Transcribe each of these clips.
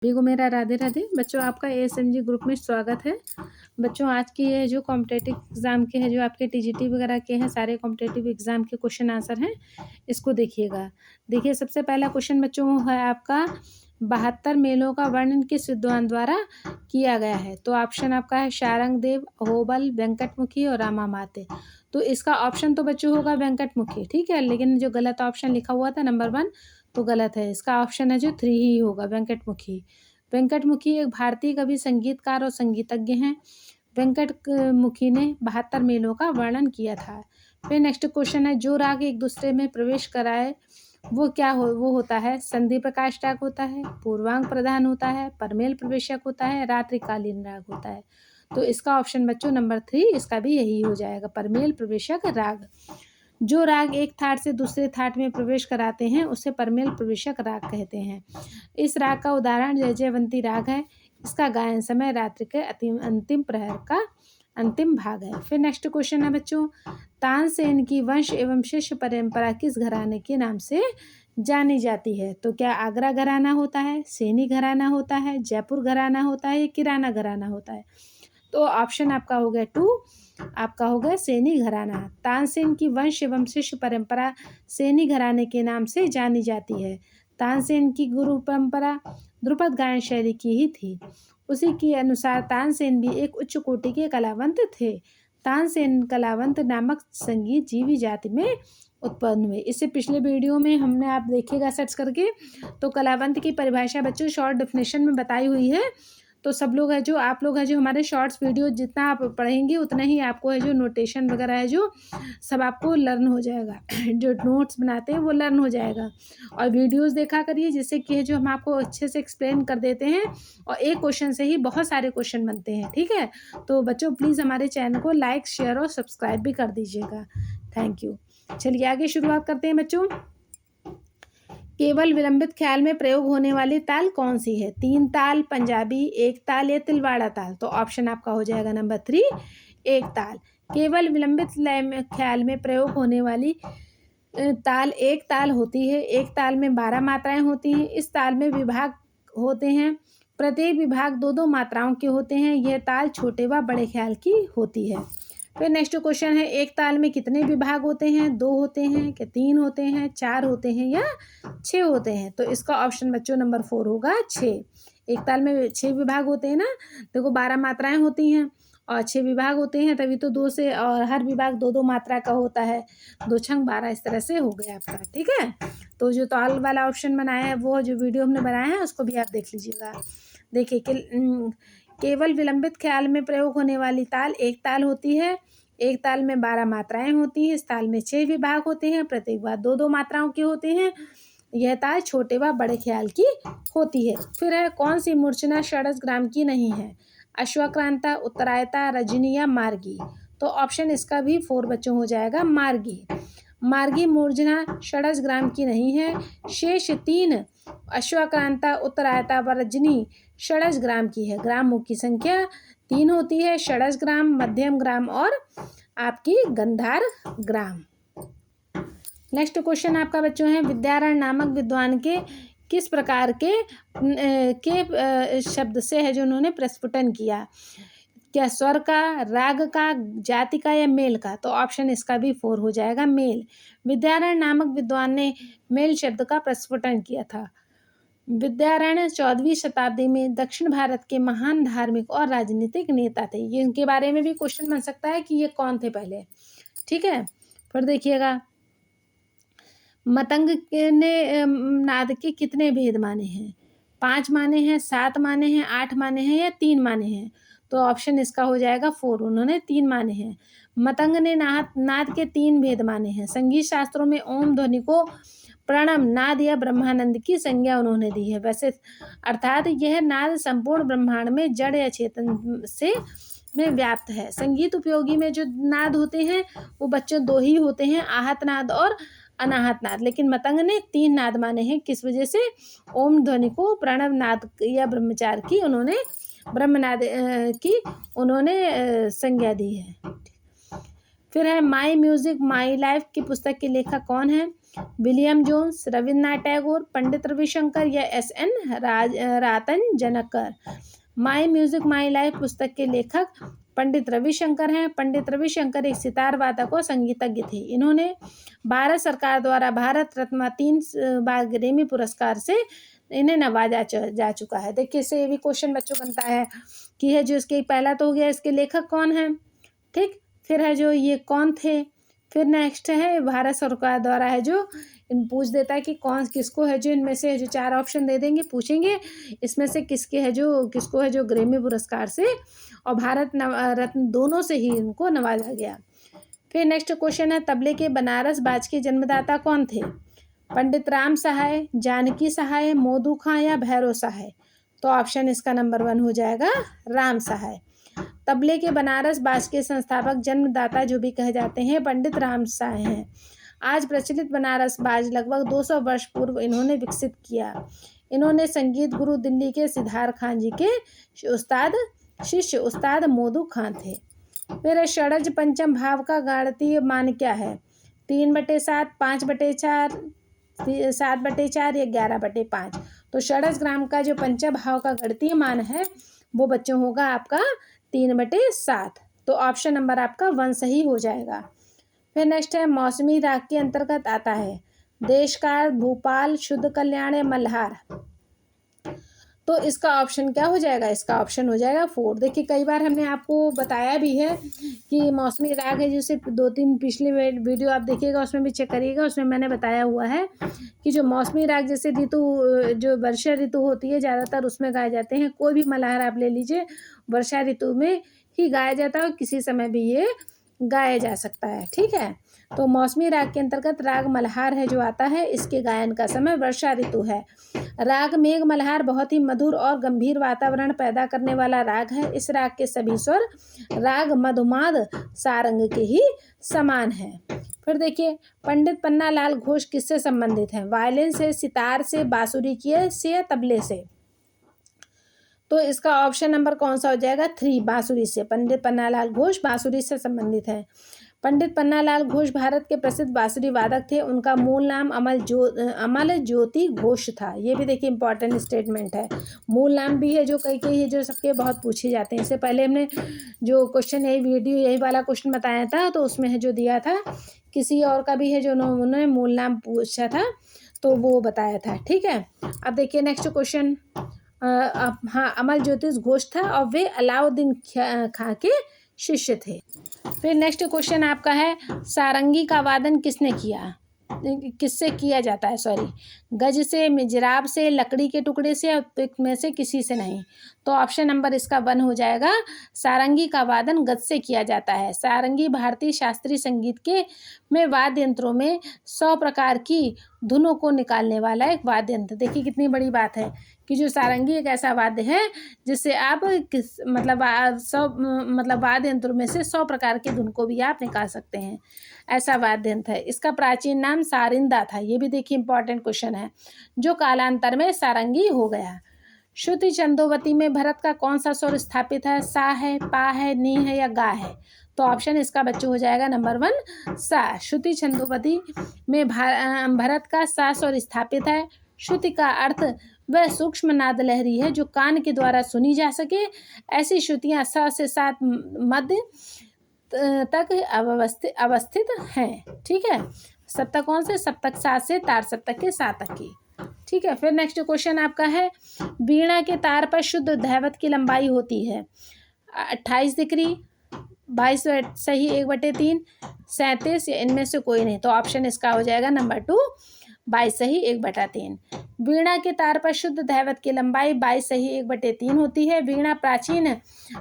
सभी को मेरा राधे राधे। बच्चों, आपका एएसएमजी ग्रुप में स्वागत है। बच्चों, आज की ये जो कॉम्पिटिटिव एग्ज़ाम के हैं, जो आपके टीजीटी वगैरह के हैं, सारे कॉम्पिटिटिव एग्ज़ाम के क्वेश्चन आंसर हैं, इसको देखिएगा। देखिए, सबसे पहला क्वेश्चन बच्चों है आपका 72 मेलों का वर्णन किस विद्वान द्वारा किया गया है। तो ऑप्शन आपका है शारंगदेव, अहोबल, वेंकटमुखी और रामामाते। तो इसका ऑप्शन तो बच्चों होगा वेंकटमुखी, ठीक है, लेकिन जो गलत ऑप्शन लिखा हुआ था नंबर 1 तो गलत है। इसका ऑप्शन है जो 3 ही होगा, वेंकटमुखी। वेंकटमुखी एक भारतीय कवि, संगीतकार और संगीतज्ञ हैं। वेंकटमुखी ने 72 मेलों का वर्णन किया था। फिर नेक्स्ट क्वेश्चन है, जो राग एक दूसरे में प्रवेश कराए वो होता है संधि प्रकाश राग होता है, पूर्वांग प्रधान होता है, परमेल प्रवेशक होता है, रात्रिकालीन राग होता है। तो इसका ऑप्शन बच्चों नंबर 3 इसका भी यही हो जाएगा, परमेल प्रवेशक राग। जो राग एक थाट से दूसरे थाट में प्रवेश कराते हैं उसे परमेल प्रवेशक राग कहते हैं। इस राग का उदाहरण जयजयवंती राग है। इसका गायन समय रात्रि के अंतिम प्रहर का अंतिम भाग है। फिर नेक्स्ट क्वेश्चन है बच्चों, तानसेन की वंश एवं शिष्य परंपरा किस घराने के नाम से जानी जाती है। तो क्या आगरा घराना होता है, सैनी घराना होता है, जयपुर घराना होता है या किराना घराना होता है। तो ऑप्शन आपका हो गया 2, आपका हो गया सैनी घराना। तानसेन की वंश एवं शिष्य परंपरा सैनी घराने के नाम से जानी जाती है। तानसेन की गुरु परंपरा ध्रुपद गायन शैली की ही थी। उसी के अनुसार तानसेन भी एक उच्च कोटि के कलावंत थे। तानसेन कलावंत नामक संगीत जीवी जाति में उत्पन्न हुए। इससे पिछले वीडियो में हमने, आप देखिएगा सर्च करके, तो कलावंत की परिभाषा बच्चों शॉर्ट डेफिनेशन में बताई हुई है। तो सब लोग है जो, आप लोग है जो हमारे शॉर्ट्स वीडियो जितना आप पढ़ेंगे उतना ही आपको है जो नोटेशन वगैरह है जो सब आपको लर्न हो जाएगा। जो नोट्स बनाते हैं वो लर्न हो जाएगा। और वीडियोस देखा करिए, जिससे कि है जो हम आपको अच्छे से एक्सप्लेन कर देते हैं और एक क्वेश्चन से ही बहुत सारे क्वेश्चन बनते हैं, ठीक है। तो बच्चों प्लीज़ हमारे चैनल को लाइक, शेयर और सब्सक्राइब भी कर दीजिएगा। Thank you. चलिए आगे शुरुआत करते हैं बच्चों। केवल विलंबित ख्याल में प्रयोग होने वाली ताल कौन सी है। 3 ताल, पंजाबी, एक ताल या तिलवाड़ा ताल। तो ऑप्शन आपका हो जाएगा नंबर 3, एक ताल। केवल विलंबित लय में ख्याल में प्रयोग होने वाली ताल एक ताल होती है। एक ताल में 12 मात्राएं होती हैं। इस ताल में विभाग होते हैं, प्रत्येक विभाग 2-2 मात्राओं के होते हैं। यह ताल छोटे व बड़े ख्याल की होती है। फिर नेक्स्ट क्वेश्चन है, एक ताल में कितने विभाग होते हैं। 2 होते हैं कि 3 होते हैं, 4 होते हैं या 6 होते हैं। तो इसका ऑप्शन बच्चों नंबर 4 होगा, 6। एक ताल में 6 विभाग होते हैं ना, देखो 12 मात्राएं होती हैं और 6 विभाग होते हैं, तभी तो 2 से, और हर विभाग 2-2 मात्रा का होता है। 2 छंग 12 इस तरह से हो गया आपका, ठीक है। तो जो ताल वाला ऑप्शन बनाया है वो जो वीडियो हमने बनाया है उसको भी आप देख लीजिएगा। देखिए केवल विलंबित ख्याल में प्रयोग होने वाली ताल एक ताल होती है। एक ताल में 12 मात्राएं होती हैं। इस ताल में 6 विभाग होते हैं, प्रत्येक बार 2-2 मात्राओं के होते हैं। यह ताल छोटे व बड़े ख्याल की होती है। फिर है, कौन सी मूर्छना षड्ज ग्राम की नहीं है। अश्वक्रांता, उत्तरायता, रजनी या मार्गी। तो ऑप्शन इसका भी 4 बच्चों हो जाएगा, मार्गी। मार्गी मूर्छना षड्ज ग्राम की नहीं है। शेष 3 अश्वक्रांता, उत्तरायता व रजनी षड्ज ग्राम की है। ग्रामों की संख्या 3 होती है, षड्ज ग्राम, मध्यम ग्राम और आपकी गंधार ग्राम। नेक्स्ट क्वेश्चन आपका बच्चों है, विद्यारण नामक विद्वान के किस प्रकार के शब्द से है जो उन्होंने प्रस्फुटन किया। क्या स्वर का, राग का, जाति का या मेल का। तो ऑप्शन इसका भी 4 हो जाएगा, मेल। विद्यारण नामक विद्वान ने मेल शब्द का प्रस्फुटन किया था। विद्यारण 14वीं शताब्दी में दक्षिण भारत के महान धार्मिक और राजनीतिक नेता थे। ये इनके बारे में भी क्वेश्चन बन सकता है कि ये कौन थे पहले, ठीक है। फिर देखिएगा, मतंग ने नाद के कितने भेद माने हैं। 5 माने हैं, 7 माने हैं, 8 माने हैं या 3 माने हैं। तो ऑप्शन इसका हो जाएगा 4, उन्होंने 3 माने हैं। मतंग ने नाद के 3 भेद माने हैं। संगीत शास्त्रों में ओम ध्वनि को प्रणव नाद या ब्रह्मानंद की संज्ञा उन्होंने दी है। वैसे अर्थात यह नाद संपूर्ण ब्रह्मांड में जड़ या चेतन से में व्याप्त है। संगीत उपयोगी में जो नाद होते हैं वो बच्चों 2 ही होते हैं, आहत नाद और अनाहत नाद। लेकिन मतंग ने 3 नाद माने हैं। किस वजह से, ओम ध्वनि को प्रणव नाद या ब्रह्मचार की उन्होंने, ब्रह्मनाद की उन्होंने संज्ञा दी है। फिर है, माई म्यूजिक माई लाइफ की पुस्तक के लेखक कौन है। विलियम जोन्स, रविन्द्रनाथ टैगोर, पंडित रविशंकर या SN. Ratan my music my life पुस्तक के लेखक पंडित रविशंकर हैं। पंडित रविशंकर एक सितार वादक और संगीतज्ञ थे। इन्होंने भारत सरकार द्वारा भारत रत्न 3 बार ग्रैमी पुरस्कार से इन्हें नवाजा जा चुका है। देखिए इससे ये भी क्वेश्चन बच्चों बनता है कि है जो इसके पहला तो हो गया इसके लेखक कौन है, ठीक, फिर है जो ये कौन थे, फिर नेक्स्ट है भारत सरकार द्वारा है जो इन पूछ देता है कि कौन किसको है जो इनमें से जो 4 ऑप्शन दे देंगे, पूछेंगे इसमें से किसके है जो किसको है जो ग्रैमी पुरस्कार से और भारत रत्न दोनों से ही इनको नवाजा गया। फिर नेक्स्ट क्वेश्चन है तबले के बनारस बाज के जन्मदाता कौन थे? पंडित राम सहाय, जानकी सहाय, मोदू खां या भैरव सहाय। तो ऑप्शन इसका नंबर 1 हो जाएगा राम सहाय। तबले के बनारस बाज के संस्थापक जन्मदाता जो भी कहे जाते हैं पंडित राम सहाय हैं। आज प्रचलित बनारस बाज लगभग 200 वर्ष पूर्व इन्होंने विकसित किया। इन्होंने संगीत गुरु दिल्ली के सिद्धार्थ खान जी के शिष्य उस्ताद मोदू खां थे। फिर षडज पंचम भाव का गणितीय मान क्या है? 3/7, 5/4, 7/4 या 11/5। तो षडज ग्राम का जो पंचम भाव का गणितीय मान है वो बच्चों होगा आपका 3/7। तो ऑप्शन नंबर आपका 1 सही हो जाएगा। फिर नेक्स्ट है मौसमी राग के अंतर्गत आता है देशकाल, भूपाल, शुद्ध कल्याण या मल्हार। तो इसका ऑप्शन क्या हो जाएगा? इसका ऑप्शन हो जाएगा 4। देखिए कई बार हमने आपको बताया भी है कि मौसमी राग है जो सिर्फ 2-3 पिछले वीडियो आप देखिएगा उसमें भी चेक करिएगा, उसमें मैंने बताया हुआ है कि जो मौसमी राग जैसे ऋतु जो वर्षा ऋतु होती है ज़्यादातर उसमें गाए जाते हैं। कोई भी मल्हार आप ले लीजिए वर्षा ऋतु में ही गाया जाता है और किसी समय भी ये गाया जा सकता है, ठीक है। तो मौसमी राग के अंतर्गत राग मल्हार है जो आता है, इसके गायन का समय वर्षा ऋतु है। राग मेघ मल्हार बहुत ही मधुर और गंभीर वातावरण पैदा करने वाला राग है। इस राग के सभी स्वर राग मधुमाद सारंग के ही समान है। फिर देखिए पंडित पन्नालाल घोष किससे संबंधित हैं? वायलिन से, सितार से, बांसुरी से या तबले से। तो इसका ऑप्शन नंबर कौन सा हो जाएगा? 3 बांसुरी से। पंडित पन्नालाल घोष बांसुरी से संबंधित है। पंडित पन्नालाल घोष भारत के प्रसिद्ध बांसुरी वादक थे। उनका मूल नाम अमल ज्योति घोष था। ये भी देखिए इंपॉर्टेंट स्टेटमेंट है। मूल नाम भी है जो कई है जो सबके बहुत पूछे जाते हैं। इससे पहले हमने जो क्वेश्चन यही वाला क्वेश्चन बताया था तो उसमें है जो दिया था किसी और का भी है जो उन्होंने मूल नाम पूछा था तो वो बताया था, ठीक है। अब देखिए नेक्स्ट क्वेश्चन, हाँ अमल ज्योतिष घोष था और वे अलाउद्दीन खां के शिष्य थे। फिर नेक्स्ट क्वेश्चन आपका है सारंगी का वादन किससे किया जाता है? गज से, मिजराब से, लकड़ी के टुकड़े से या में से किसी से नहीं। तो ऑप्शन नंबर इसका 1 हो जाएगा। सारंगी का वादन गज से किया जाता है। सारंगी भारतीय शास्त्रीय संगीत में वाद्य यंत्रों में 100 प्रकार की धुनों को निकालने वाला एक वाद्य यंत्र। देखिए कितनी बड़ी बात है कि जो सारंगी एक ऐसा वाद्य है जिससे आप वाद्य यंत्रों में से 100 प्रकार के धुन को भी आप निकाल सकते हैं, ऐसा वाद्य यंत्र है। इसका प्राचीन नाम सारिंदा था। ये भी देखिए इंपॉर्टेंट क्वेश्चन है जो कालांतर में सारंगी हो गया। श्रुति छंदोवती में भरत का कौन सा स्वर स्थापित है? सा है, पा है, नी है या गा है। तो ऑप्शन इसका बच्चों हो जाएगा नंबर 1 सा। श्रुति छंदोवती में भरत का सा स्वर स्थापित है। श्रुति का अर्थ वह सूक्ष्म नाद लहरी है जो कान के द्वारा सुनी जा सके। ऐसी श्रुतियाँ 6 से 7 मध्य तक अवस्थित हैं, ठीक है। सप्तक कौन से? सप्तक 7 से तार सप्तक के 7 तक की, ठीक है। फिर नेक्स्ट क्वेश्चन आपका है वीणा के तार पर शुद्ध दैवत की लंबाई होती है 28 डिग्री, 22 सही 1/3, 37 या इनमें से कोई नहीं। तो ऑप्शन इसका हो जाएगा नंबर 2 22 सही 1/3। वीणा के तार पर शुद्ध दैवत की लंबाई 22 सही 1/3 होती है। वीणा प्राचीन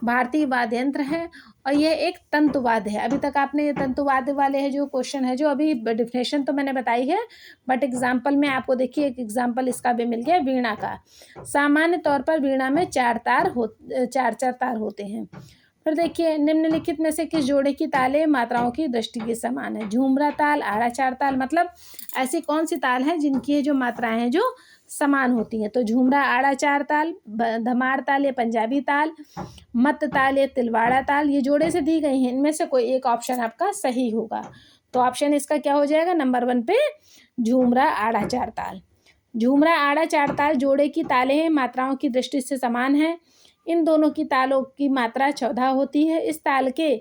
भारतीय वाद्य यंत्र है और यह एक तंतुवाद्य है। अभी तक आपने ये तंतुवाद्य वाले है जो क्वेश्चन है जो अभी डिफिनेशन तो मैंने बताई है बट एग्जाम्पल में आपको देखिए एक एग्जाम्पल इसका भी मिल गया वीणा का। सामान्य तौर पर वीणा में 4 तार होते हैं। फिर देखिए निम्नलिखित में से किस जोड़े की तालें मात्राओं की दृष्टि के समान है? झूमरा ताल, आड़ा 4 ताल, मतलब ऐसी कौन सी ताल है जिनकी जो मात्राएं हैं जो समान होती हैं? तो झूमरा, आड़ा 4 ताल, धमार ताल या पंजाबी ताल, मत ताल या तिलवाड़ा ताल, ये जोड़े से दी गई हैं। इनमें से कोई एक ऑप्शन आपका सही होगा। तो ऑप्शन इसका क्या हो जाएगा, नंबर 1 पे झूमरा आड़ा चार ताल। झूमरा आड़ा चार ताल जोड़े की तालें हैं, मात्राओं की दृष्टि से समान है। इन दोनों की तालों की मात्रा 14 होती है। इस ताल के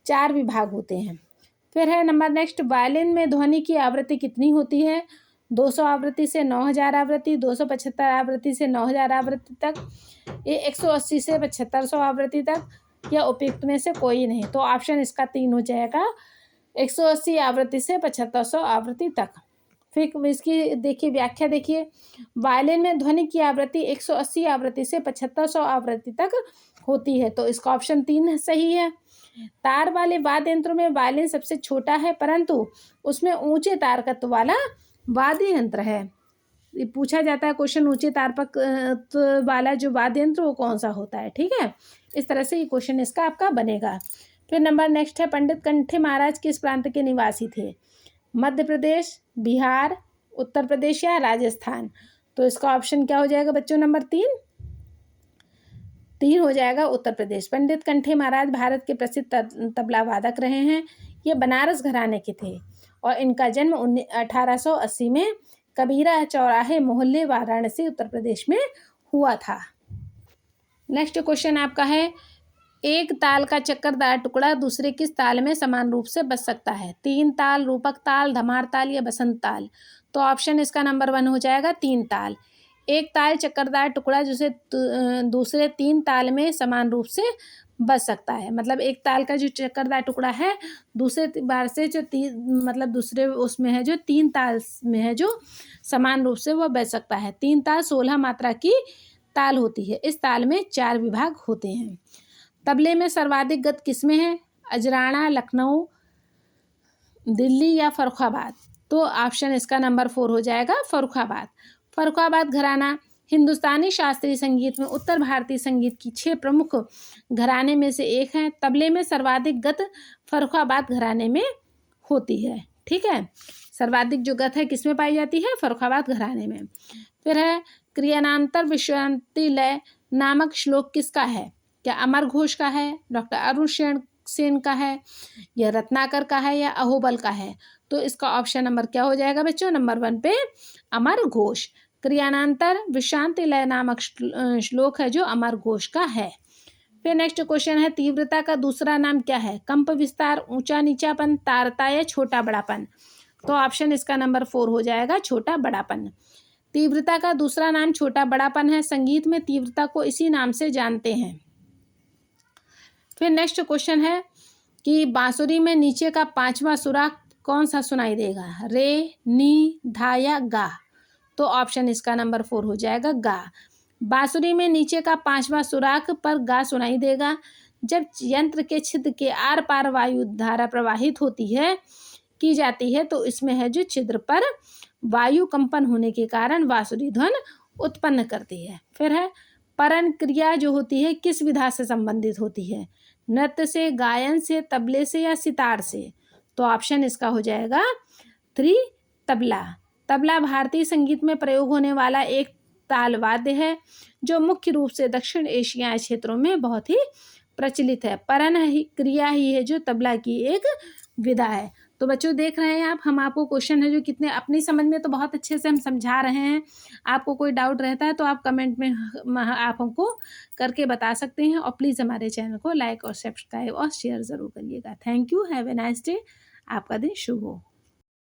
4 विभाग होते हैं। फिर है नंबर नेक्स्ट, वायलिन में ध्वनि की आवृत्ति कितनी होती है, 200 आवृत्ति से 9000 आवृत्ति, 275 आवृत्ति से 9000 आवृत्ति तक, ये 180 से 7500 आवृत्ति तक, या उपयुक्त में से कोई नहीं। तो ऑप्शन इसका 3 हो जाएगा, 180 आवृत्ति से 7500 आवृत्ति तक। फिर इसकी देखिए व्याख्या देखिए, वायलिन में ध्वनि की आवृत्ति 180 आवृत्ति से 7500 आवृत्ति तक होती है। तो इसका ऑप्शन 3 सही है। तार वाले वाद्य यंत्रों में वायलिन सबसे छोटा है, परंतु उसमें ऊंचे तारकत्व वाला वाद्य यंत्र है। ये पूछा जाता है क्वेश्चन, ऊंचे तारकत्व वाला जो वाद्य यंत्र वो कौन सा होता है। ठीक है, इस तरह से ये क्वेश्चन इसका आपका बनेगा। फिर नंबर नेक्स्ट है, पंडित कंठे महाराज किस प्रांत के निवासी थे, मध्य प्रदेश, बिहार, उत्तर प्रदेश या राजस्थान। तो इसका ऑप्शन क्या हो जाएगा बच्चों, नंबर 3 हो जाएगा, उत्तर प्रदेश। पंडित कंठे महाराज भारत के प्रसिद्ध तबला वादक रहे हैं। ये बनारस घराने के थे और इनका जन्म 1880 में कबीरा चौराहे मोहल्ले वाराणसी उत्तर प्रदेश में हुआ था। नेक्स्ट क्वेश्चन आपका है, एक ताल का चक्करदार टुकड़ा दूसरे किस ताल में समान रूप से बज सकता है, 3 ताल, रूपक ताल, धमार ताल या बसंत ताल। तो ऑप्शन इसका नंबर 1 हो जाएगा, 3 ताल। एक ताल चक्करदार टुकड़ा जिसे दूसरे 3 ताल में समान रूप से बज सकता है। मतलब एक ताल का जो चक्करदार टुकड़ा है दूसरे बार से जो मतलब दूसरे उसमें है जो 3 ताल में है जो समान रूप से वो बज सकता है। 3 ताल 16 मात्रा की ताल होती है। इस ताल में 4 विभाग होते हैं। तबले में सर्वाधिक गत किसमें है, अजराना, लखनऊ, दिल्ली या फर्रुखाबाद। तो ऑप्शन इसका नंबर 4 हो जाएगा, फर्रुखाबाद। फर्रुखाबाद घराना हिंदुस्तानी शास्त्रीय संगीत में उत्तर भारतीय संगीत की 6 प्रमुख घराने में से एक है। तबले में सर्वाधिक गत फर्रुखाबाद घराने में होती है। ठीक है, सर्वाधिक जो गत है किसमें पाई जाती है, फर्रुखाबाद घराने में। फिर है, क्रियानांतर विश्रांति लय नामक श्लोक किसका है, क्या अमर घोष का है, डॉक्टर अरुण सेन का है, या रत्नाकर का है, या अहोबल का है। तो इसका ऑप्शन नंबर क्या हो जाएगा बच्चों, नंबर 1 पे अमर घोष। क्रियानांतर विश्रांति लय नामक श्लोक है जो अमर घोष का है। फिर नेक्स्ट क्वेश्चन है, तीव्रता का दूसरा नाम क्या है, कंप विस्तार, ऊंचा नीचापन, तारता या छोटा बड़ापन। तो ऑप्शन इसका नंबर 4 हो जाएगा, छोटा बड़ापन। तीव्रता का दूसरा नाम छोटा बड़ापन है। संगीत में तीव्रता को इसी नाम से जानते हैं। फिर नेक्स्ट क्वेश्चन है कि बांसुरी में नीचे का 5वां सुराख कौन सा सुनाई देगा, रे, नी, धा या गा। तो ऑप्शन इसका नंबर 4 हो जाएगा, गा। बांसुरी में नीचे का 5वां सुराख पर गा सुनाई देगा। जब यंत्र के छिद्र के आर पार वायु धारा प्रवाहित की जाती है तो इसमें है जो छिद्र पर वायु कंपन होने के कारण बांसुरी ध्वन उत्पन्न करती है। फिर है, परन क्रिया जो होती है किस विधा से संबंधित होती है, नृत्य से, गायन से, तबले से या सितार से। तो ऑप्शन इसका हो जाएगा 3, तबला। तबला भारतीय संगीत में प्रयोग होने वाला एक ताल वाद्य है जो मुख्य रूप से दक्षिण एशियाई क्षेत्रों में बहुत ही प्रचलित है। परन क्रिया ही है जो तबला की एक विधा है। तो बच्चों देख रहे हैं आप, हम आपको क्वेश्चन है जो कितने अपनी समझ में तो बहुत अच्छे से हम समझा रहे हैं। आपको कोई डाउट रहता है तो आप कमेंट में आप हमको करके बता सकते हैं। और प्लीज़ हमारे चैनल को लाइक और सब्सक्राइब और शेयर ज़रूर करिएगा। Thank you, have a nice day. आपका दिन शुभ हो।